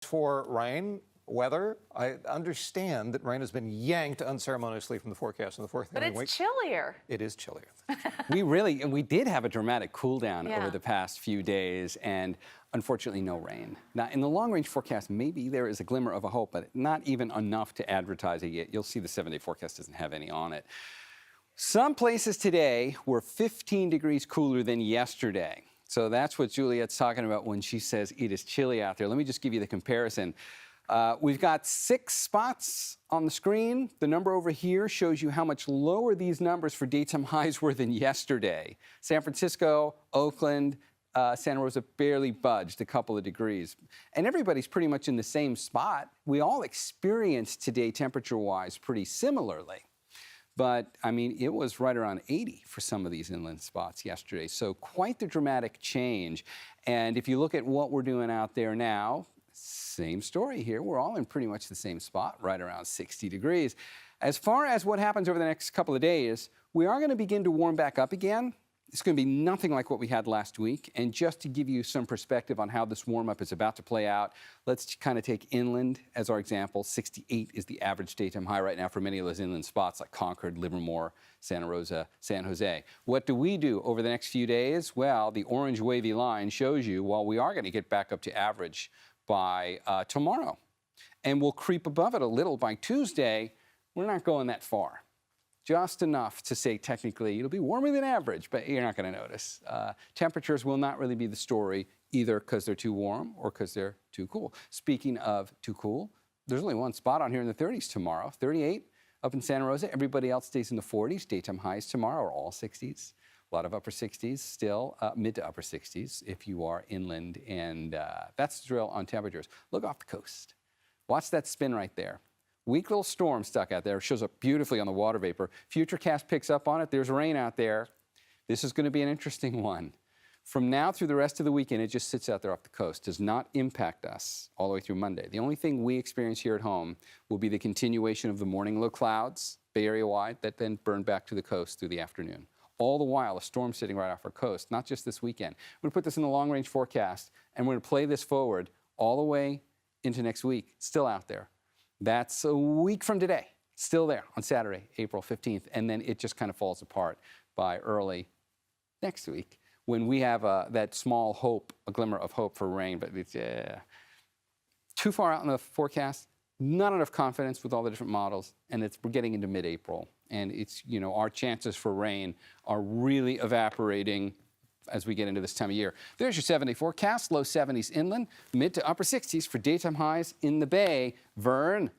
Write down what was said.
For rain, weather, I understand that rain has been yanked unceremoniously from the forecast in the forthcoming week. But it's chillier. It is chillier. We did have a dramatic cool down over the past few days, and unfortunately no rain. Now, in the long-range forecast, maybe there is a glimmer of a hope, but not even enough to advertise it yet. You'll see the 7-day forecast doesn't have any on it. Some places today were 15 degrees cooler than yesterday. So that's what Juliet's talking about when she says it is chilly out there. Let me just give you the comparison. We've got 6 spots on the screen. The number over here shows you how much lower these numbers for daytime highs were than yesterday. San Francisco, Oakland, Santa Rosa barely budged a couple of degrees. And everybody's pretty much in the same spot. We all experienced today temperature-wise pretty similarly. But, I mean, it was right around 80 for some of these inland spots yesterday. So quite the dramatic change. And if you look at what we're doing out there now, same story here. We're all in pretty much the same spot, right around 60 degrees. As far as what happens over the next couple of days, we are going to begin to warm back up again. It's going to be nothing like what we had last week. And just to give you some perspective on how this warm-up is about to play out, let's kind of take inland as our example. 68 is the average daytime high right now for many of those inland spots like Concord, Livermore, Santa Rosa, San Jose. What do we do over the next few days? Well, the orange wavy line shows you, well, we are going to get back up to average by tomorrow. And we'll creep above it a little by Tuesday. We're not going that far. Just enough to say technically it'll be warmer than average, but you're not going to notice. Temperatures will not really be the story either because they're too warm or because they're too cool. Speaking of too cool, there's only one spot on here in the 30s tomorrow, 38 up in Santa Rosa. Everybody else stays in the 40s. Daytime highs tomorrow are all 60s. A lot of upper 60s still, mid to upper 60s if you are inland, and that's the drill on temperatures. Look off the coast. Watch that spin right there. Weak little storm stuck out there. Shows up beautifully on the water vapor. Futurecast picks up on it. There's rain out there. This is going to be an interesting one. From now through the rest of the weekend, it just sits out there off the coast. Does not impact us all the way through Monday. The only thing we experience here at home will be the continuation of the morning low clouds, Bay Area wide, that then burn back to the coast through the afternoon. All the while, a storm sitting right off our coast, not just this weekend. We're going to put this in the long-range forecast, and we're going to play this forward all the way into next week. It's still out there. That's a week from today, still there on Saturday, April 15th, and then it just kind of falls apart by early next week when we have that small hope, a glimmer of hope for rain, but it's too far out in the forecast, not enough confidence with all the different models, and we're getting into mid-April, and it's, you know, our chances for rain are really evaporating as we get into this time of year. There's your 7-day forecast, low 70s inland, mid to upper 60s for daytime highs in the Bay. Vern,